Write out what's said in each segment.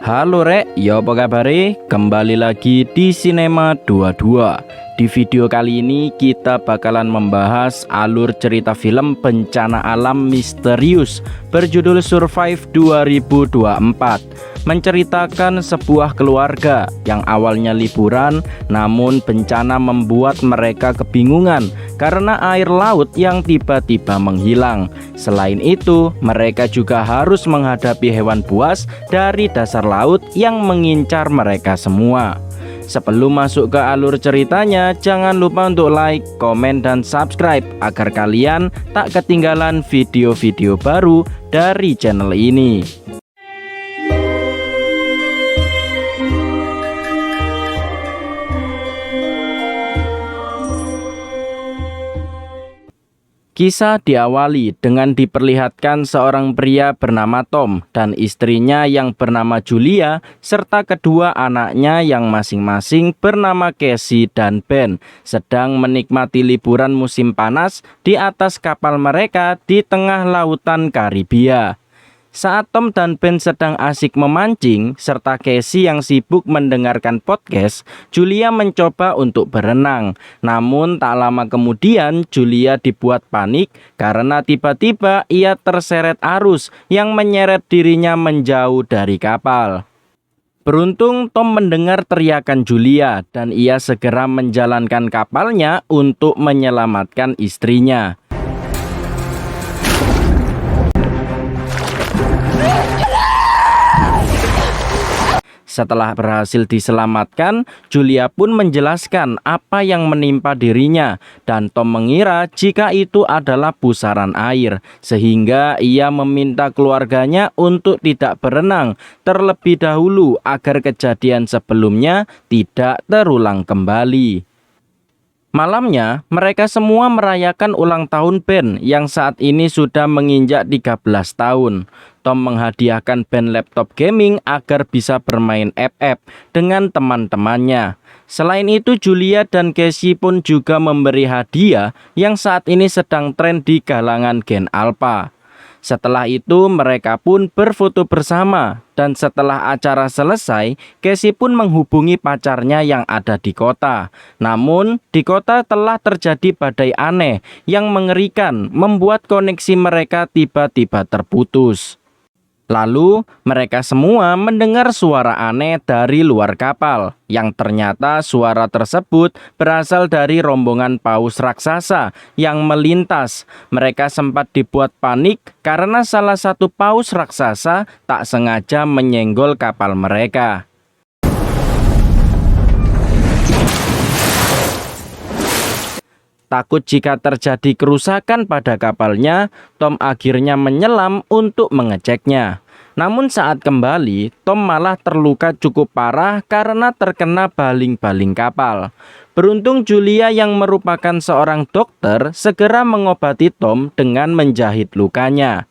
Halo rek, ya apa kabare? Kembali lagi di Cinema 22. Di video kali ini kita bakalan membahas alur cerita film bencana alam misterius berjudul Survive 2024. Menceritakan sebuah keluarga yang awalnya liburan, namun bencana membuat mereka kebingungan karena air laut yang tiba-tiba menghilang. Selain itu, mereka juga harus menghadapi hewan buas dari dasar laut yang mengincar mereka semua. Sebelum masuk ke alur ceritanya, jangan lupa untuk like, komen, dan subscribe agar kalian tak ketinggalan video-video baru dari channel ini. Kisah diawali dengan diperlihatkan seorang pria bernama Tom dan istrinya yang bernama Julia serta kedua anaknya yang masing-masing bernama Casey dan Ben sedang menikmati liburan musim panas di atas kapal mereka di tengah lautan Karibia. Saat Tom dan Ben sedang asik memancing, serta Casey yang sibuk mendengarkan podcast, Julia mencoba untuk berenang. Namun tak lama kemudian, Julia dibuat panik karena tiba-tiba ia terseret arus yang menyeret dirinya menjauh dari kapal. Beruntung Tom mendengar teriakan Julia dan ia segera menjalankan kapalnya untuk menyelamatkan istrinya. Setelah berhasil diselamatkan, Julia pun menjelaskan apa yang menimpa dirinya dan Tom mengira jika itu adalah pusaran air, sehingga ia meminta keluarganya untuk tidak berenang terlebih dahulu agar kejadian sebelumnya tidak terulang kembali. Malamnya, mereka semua merayakan ulang tahun Ben yang saat ini sudah menginjak 13 tahun. Tom menghadiahkan Ben laptop gaming agar bisa bermain FF dengan teman-temannya. Selain itu, Julia dan Casey pun juga memberi hadiah yang saat ini sedang tren di kalangan Gen Alpha. Setelah itu mereka pun berfoto bersama dan setelah acara selesai, Casey pun menghubungi pacarnya yang ada di kota. Namun di kota telah terjadi badai aneh yang mengerikan membuat koneksi mereka tiba-tiba terputus. Lalu mereka semua mendengar suara aneh dari luar kapal yang ternyata suara tersebut berasal dari rombongan paus raksasa yang melintas. Mereka sempat dibuat panik karena salah satu paus raksasa tak sengaja menyenggol kapal mereka. Takut jika terjadi kerusakan pada kapalnya, Tom akhirnya menyelam untuk mengeceknya. Namun saat kembali, Tom malah terluka cukup parah karena terkena baling-baling kapal. Beruntung Julia yang merupakan seorang dokter segera mengobati Tom dengan menjahit lukanya.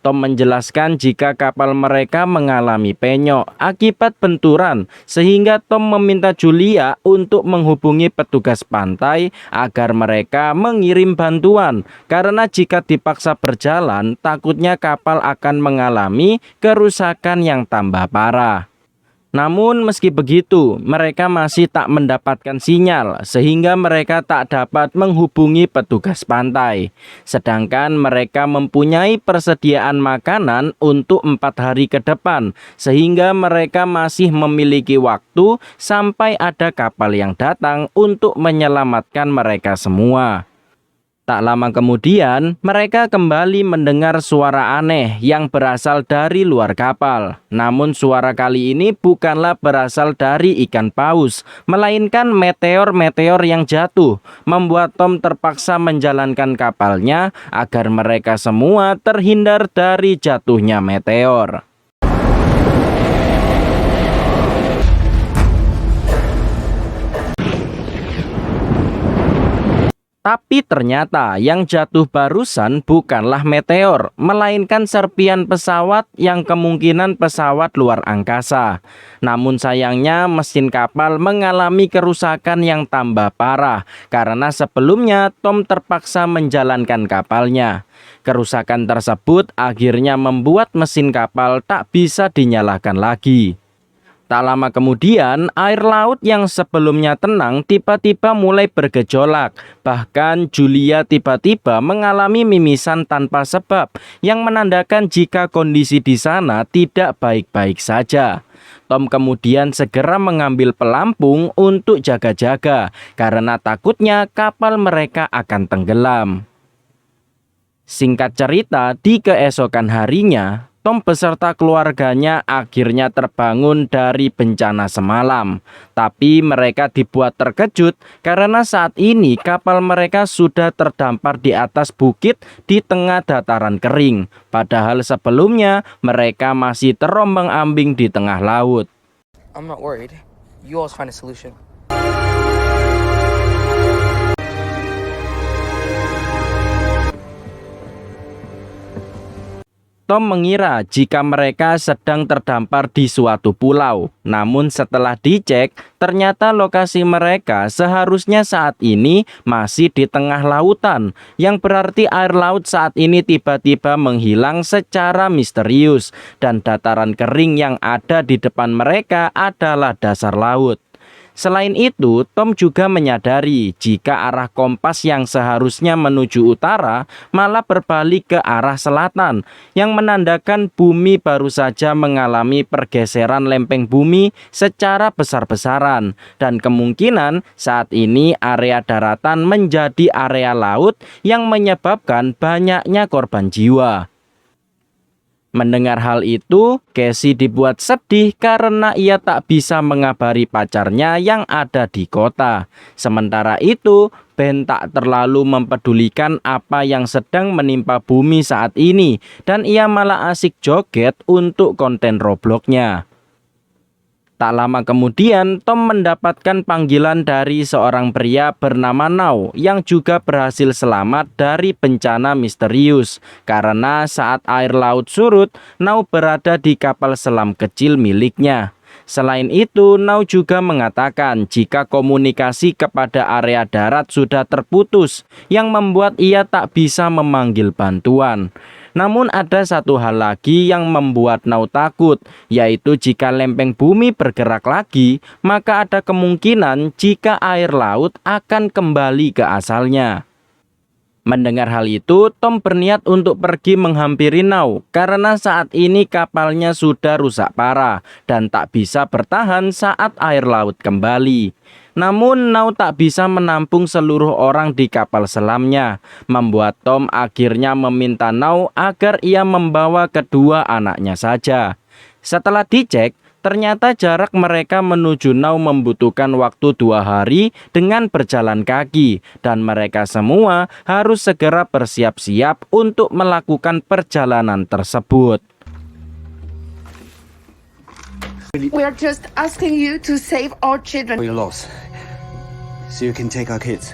Tom menjelaskan jika kapal mereka mengalami penyok akibat benturan, sehingga Tom meminta Julia untuk menghubungi petugas pantai agar mereka mengirim bantuan, karena jika dipaksa berjalan, takutnya kapal akan mengalami kerusakan yang tambah parah. Namun meski begitu, mereka masih tak mendapatkan sinyal sehingga mereka tak dapat menghubungi petugas pantai. Sedangkan mereka mempunyai persediaan makanan untuk 4 hari ke depan, sehingga mereka masih memiliki waktu sampai ada kapal yang datang untuk menyelamatkan mereka semua. Tak lama kemudian, mereka kembali mendengar suara aneh yang berasal dari luar kapal. Namun suara kali ini bukanlah berasal dari ikan paus, melainkan meteor-meteor yang jatuh, membuat Tom terpaksa menjalankan kapalnya agar mereka semua terhindar dari jatuhnya meteor. Tapi ternyata yang jatuh barusan bukanlah meteor, melainkan serpian pesawat yang kemungkinan pesawat luar angkasa. Namun sayangnya mesin kapal mengalami kerusakan yang tambah parah, karena sebelumnya Tom terpaksa menjalankan kapalnya. Kerusakan tersebut akhirnya membuat mesin kapal tak bisa dinyalakan lagi. Tak lama kemudian, air laut yang sebelumnya tenang tiba-tiba mulai bergejolak. Bahkan Julia tiba-tiba mengalami mimisan tanpa sebab, yang menandakan jika kondisi di sana tidak baik-baik saja. Tom kemudian segera mengambil pelampung untuk jaga-jaga, karena takutnya kapal mereka akan tenggelam. Singkat cerita, di keesokan harinya, Tom beserta keluarganya akhirnya terbangun dari bencana semalam. Tapi mereka dibuat terkejut karena saat ini kapal mereka sudah terdampar di atas bukit di tengah dataran kering. Padahal sebelumnya mereka masih terombang-ambing di tengah laut. I'm not worried. You always find a solution. Tom mengira jika mereka sedang terdampar di suatu pulau. Namun setelah dicek, ternyata lokasi mereka seharusnya saat ini masih di tengah lautan. Yang berarti air laut saat ini tiba-tiba menghilang secara misterius. Dan dataran kering yang ada di depan mereka adalah dasar laut. Selain itu, Tom juga menyadari jika arah kompas yang seharusnya menuju utara malah berbalik ke arah selatan, yang menandakan bumi baru saja mengalami pergeseran lempeng bumi secara besar-besaran, dan kemungkinan saat ini area daratan menjadi area laut yang menyebabkan banyaknya korban jiwa. Mendengar hal itu, Casey dibuat sedih karena ia tak bisa mengabari pacarnya yang ada di kota. Sementara itu, Ben tak terlalu mempedulikan apa yang sedang menimpa bumi saat ini, dan ia malah asik joget untuk konten Roblox-nya. Tak lama kemudian, Tom mendapatkan panggilan dari seorang pria bernama Now yang juga berhasil selamat dari bencana misterius. Karena saat air laut surut, Now berada di kapal selam kecil miliknya. Selain itu, Now juga mengatakan jika komunikasi kepada area darat sudah terputus, yang membuat ia tak bisa memanggil bantuan. Namun ada satu hal lagi yang membuat Now takut, yaitu jika lempeng bumi bergerak lagi, maka ada kemungkinan jika air laut akan kembali ke asalnya. Mendengar hal itu, Tom berniat untuk pergi menghampiri Now karena saat ini kapalnya sudah rusak parah dan tak bisa bertahan saat air laut kembali. Namun Now tak bisa menampung seluruh orang di kapal selamnya, membuat Tom akhirnya meminta Now agar ia membawa kedua anaknya saja. Setelah dicek, ternyata jarak mereka menuju Now membutuhkan waktu 2 hari dengan berjalan kaki, dan mereka semua harus segera bersiap-siap untuk melakukan perjalanan tersebut. We are just asking you to save our children. We're lost, so you can take our kids.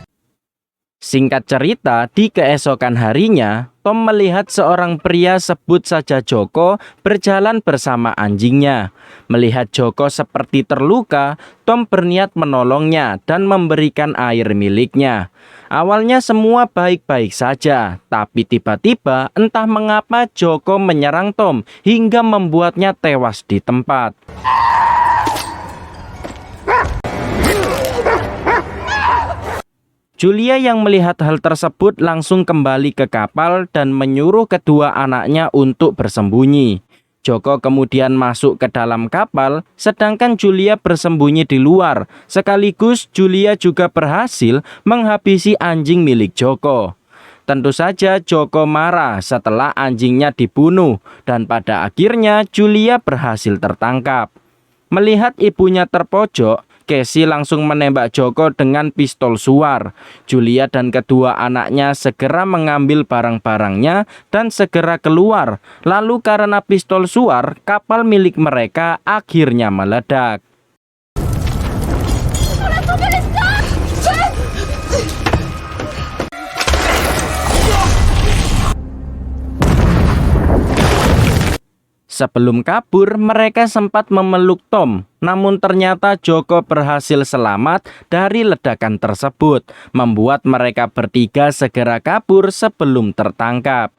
Singkat cerita, di keesokan harinya, Tom melihat seorang pria sebut saja Joko berjalan bersama anjingnya. Melihat Joko seperti terluka, Tom berniat menolongnya dan memberikan air miliknya. Awalnya semua baik-baik saja, tapi tiba-tiba entah mengapa Joko menyerang Tom hingga membuatnya tewas di tempat. Julia yang melihat hal tersebut langsung kembali ke kapal dan menyuruh kedua anaknya untuk bersembunyi. Joko kemudian masuk ke dalam kapal, sedangkan Julia bersembunyi di luar. Sekaligus Julia juga berhasil menghabisi anjing milik Joko. Tentu saja Joko marah setelah anjingnya dibunuh, dan pada akhirnya Julia berhasil tertangkap. Melihat ibunya terpojok, Casey langsung menembak Joko dengan pistol suar. Julia dan kedua anaknya segera mengambil barang-barangnya dan segera keluar. Lalu karena pistol suar, kapal milik mereka akhirnya meledak. Sebelum kabur, mereka sempat memeluk Tom. Namun ternyata Joko berhasil selamat dari ledakan tersebut, membuat mereka bertiga segera kabur sebelum tertangkap.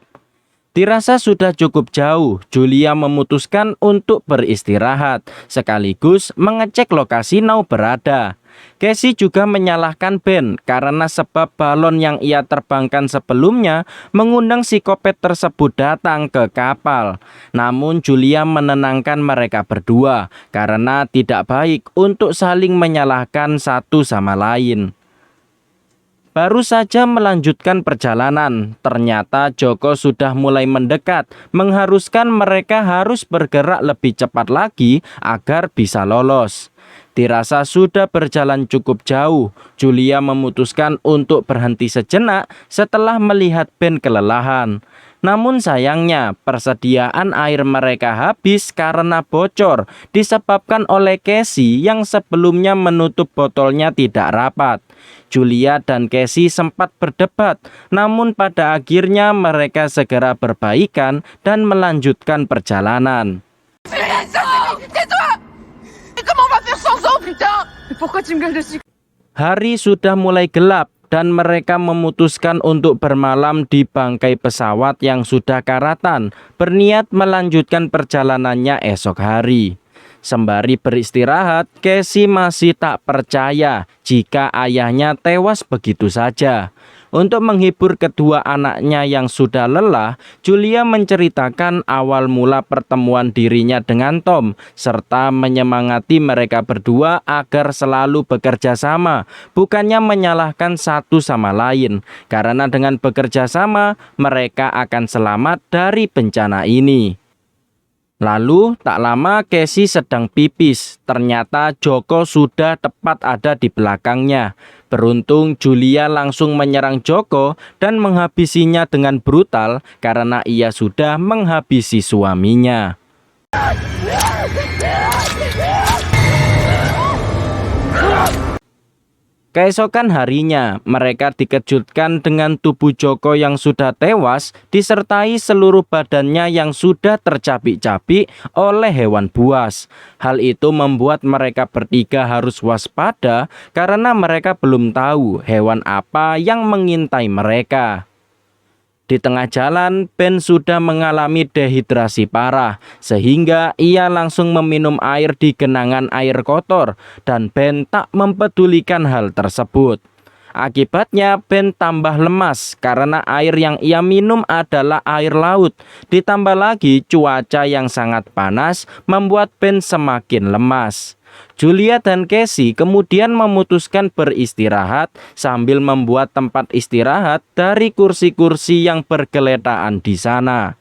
Dirasa sudah cukup jauh, Julia memutuskan untuk beristirahat, sekaligus mengecek lokasi Now berada. Casey juga menyalahkan Ben karena sebab balon yang ia terbangkan sebelumnya mengundang psikopat tersebut datang ke kapal. Namun Julia menenangkan mereka berdua karena tidak baik untuk saling menyalahkan satu sama lain. Baru saja melanjutkan perjalanan, ternyata Joko sudah mulai mendekat, mengharuskan mereka harus bergerak lebih cepat lagi agar bisa lolos. Dirasa sudah berjalan cukup jauh, Julia memutuskan untuk berhenti sejenak setelah melihat Ben kelelahan. Namun sayangnya persediaan air mereka habis karena bocor disebabkan oleh Casey yang sebelumnya menutup botolnya tidak rapat. Julia dan Casey sempat berdebat, namun pada akhirnya mereka segera berbaikan dan melanjutkan perjalanan. Hari sudah mulai gelap dan mereka memutuskan untuk bermalam di bangkai pesawat yang sudah karatan, berniat melanjutkan perjalanannya esok hari. Sembari beristirahat, Casey masih tak percaya jika ayahnya tewas begitu saja. Untuk menghibur kedua anaknya yang sudah lelah, Julia menceritakan awal mula pertemuan dirinya dengan Tom, serta menyemangati mereka berdua agar selalu bekerja sama, bukannya menyalahkan satu sama lain, karena dengan bekerja sama, mereka akan selamat dari bencana ini. Lalu tak lama Casey sedang pipis, ternyata Joko sudah tepat ada di belakangnya. Beruntung Julia langsung menyerang Joko dan menghabisinya dengan brutal karena ia sudah menghabisi suaminya. Keesokan harinya, mereka dikejutkan dengan tubuh Joko yang sudah tewas disertai seluruh badannya yang sudah tercabik-cabik oleh hewan buas. Hal itu membuat mereka bertiga harus waspada karena mereka belum tahu hewan apa yang mengintai mereka. Di tengah jalan, Ben sudah mengalami dehidrasi parah, sehingga ia langsung meminum air di genangan air kotor, dan Ben tak mempedulikan hal tersebut. Akibatnya Ben tambah lemas karena air yang ia minum adalah air laut. Ditambah lagi cuaca yang sangat panas membuat Ben semakin lemas. Julia dan Casey kemudian memutuskan beristirahat sambil membuat tempat istirahat dari kursi-kursi yang bergeletaan di sana.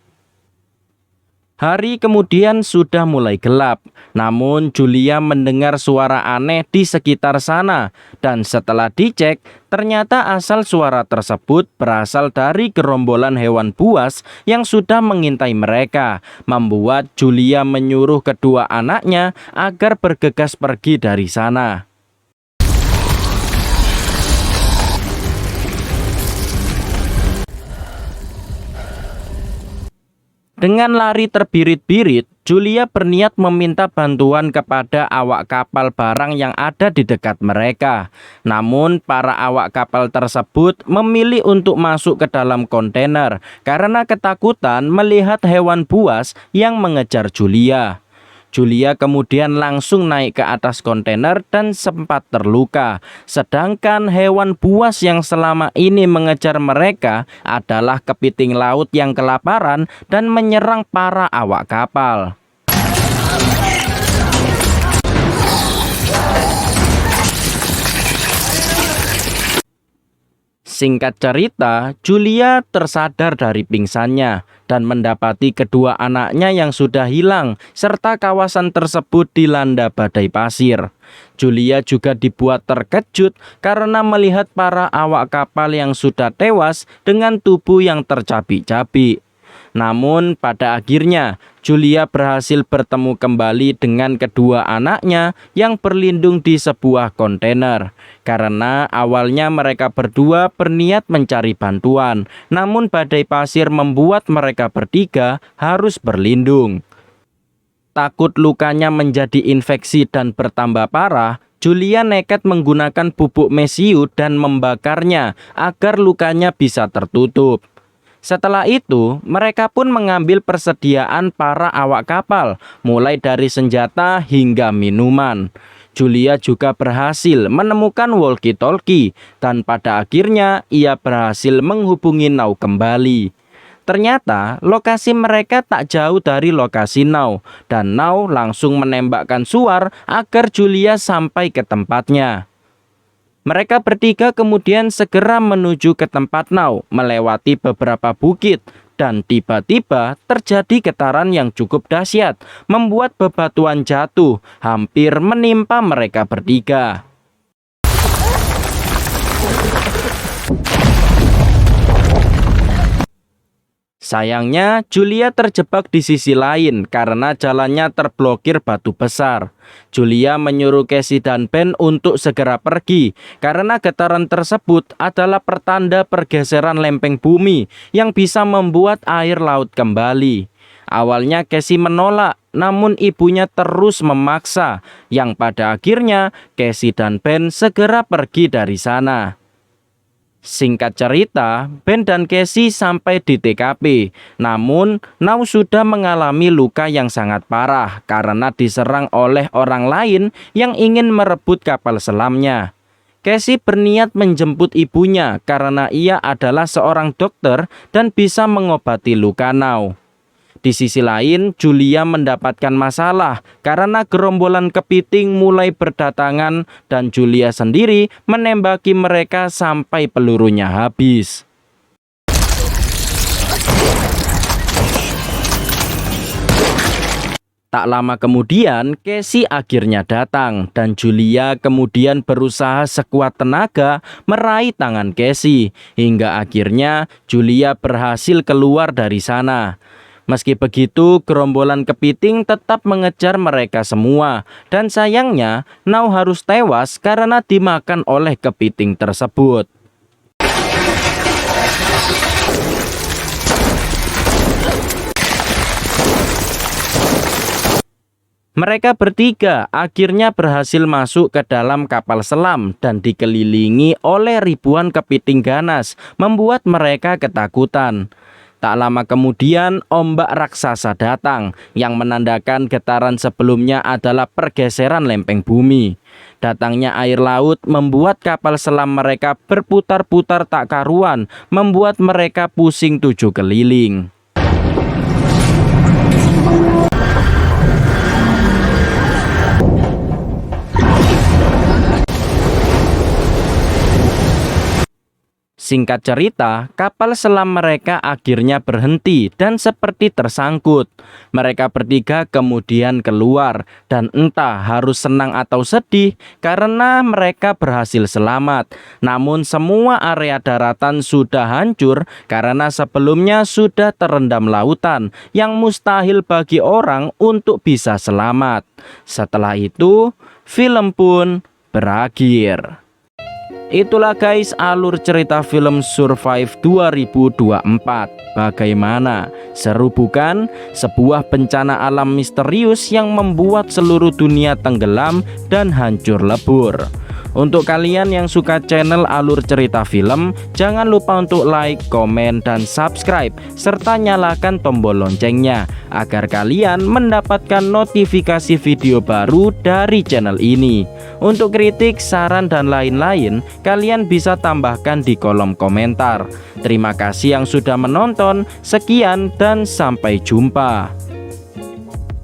Hari kemudian sudah mulai gelap, namun Julia mendengar suara aneh di sekitar sana, dan setelah dicek, ternyata asal suara tersebut berasal dari gerombolan hewan buas yang sudah mengintai mereka, membuat Julia menyuruh kedua anaknya agar bergegas pergi dari sana. Dengan lari terbirit-birit, Julia berniat meminta bantuan kepada awak kapal barang yang ada di dekat mereka. Namun, para awak kapal tersebut memilih untuk masuk ke dalam kontainer karena ketakutan melihat hewan buas yang mengejar Julia. Julia kemudian langsung naik ke atas kontainer dan sempat terluka. Sedangkan hewan buas yang selama ini mengejar mereka adalah kepiting laut yang kelaparan dan menyerang para awak kapal. Singkat cerita, Julia tersadar dari pingsannya dan mendapati kedua anaknya yang sudah hilang, serta kawasan tersebut dilanda badai pasir. Julia juga dibuat terkejut karena melihat para awak kapal yang sudah tewas dengan tubuh yang tercabik-cabik. Namun pada akhirnya Julia berhasil bertemu kembali dengan kedua anaknya yang berlindung di sebuah kontainer. Karena awalnya mereka berdua berniat mencari bantuan, namun badai pasir membuat mereka bertiga harus berlindung. Takut lukanya menjadi infeksi dan bertambah parah, Julia nekat menggunakan bubuk mesiu dan membakarnya agar lukanya bisa tertutup. Setelah itu, mereka pun mengambil persediaan para awak kapal, mulai dari senjata hingga minuman. Julia juga berhasil menemukan walkie-talkie dan pada akhirnya ia berhasil menghubungi Now kembali. Ternyata lokasi mereka tak jauh dari lokasi Now dan Now langsung menembakkan suar agar Julia sampai ke tempatnya. Mereka bertiga kemudian segera menuju ke tempat Now, melewati beberapa bukit, dan tiba-tiba terjadi getaran yang cukup dahsyat, membuat bebatuan jatuh, hampir menimpa mereka bertiga. Sayangnya, Julia terjebak di sisi lain karena jalannya terblokir batu besar. Julia menyuruh Casey dan Ben untuk segera pergi karena getaran tersebut adalah pertanda pergeseran lempeng bumi yang bisa membuat air laut kembali. Awalnya Casey menolak, namun ibunya terus memaksa, yang pada akhirnya Casey dan Ben segera pergi dari sana. Singkat cerita, Ben dan Casey sampai di TKP. Namun, Now sudah mengalami luka yang sangat parah karena diserang oleh orang lain yang ingin merebut kapal selamnya. Casey berniat menjemput ibunya karena ia adalah seorang dokter dan bisa mengobati luka Now. Di sisi lain, Julia mendapatkan masalah karena gerombolan kepiting mulai berdatangan dan Julia sendiri menembaki mereka sampai pelurunya habis. Tak lama kemudian, Casey akhirnya datang dan Julia kemudian berusaha sekuat tenaga meraih tangan Casey hingga akhirnya Julia berhasil keluar dari sana. Meski begitu, gerombolan kepiting tetap mengejar mereka semua dan sayangnya Now harus tewas karena dimakan oleh kepiting tersebut. Mereka bertiga akhirnya berhasil masuk ke dalam kapal selam dan dikelilingi oleh ribuan kepiting ganas, membuat mereka ketakutan. Tak lama kemudian ombak raksasa datang yang menandakan getaran sebelumnya adalah pergeseran lempeng bumi. Datangnya air laut membuat kapal selam mereka berputar-putar tak karuan, membuat mereka pusing 7 keliling. Singkat cerita, kapal selam mereka akhirnya berhenti dan seperti tersangkut. Mereka bertiga kemudian keluar dan entah harus senang atau sedih karena mereka berhasil selamat. Namun semua area daratan sudah hancur karena sebelumnya sudah terendam lautan yang mustahil bagi orang untuk bisa selamat. Setelah itu, film pun berakhir. Itulah guys alur cerita film Survive 2024. Bagaimana? Seru bukan? Sebuah bencana alam misterius yang membuat seluruh dunia tenggelam dan hancur lebur. Untuk kalian yang suka channel alur cerita film, jangan lupa untuk like, komen, dan subscribe, serta nyalakan tombol loncengnya, agar kalian mendapatkan notifikasi video baru dari channel ini. Untuk kritik, saran, dan lain-lain, kalian bisa tambahkan di kolom komentar. Terima kasih yang sudah menonton, sekian dan sampai jumpa.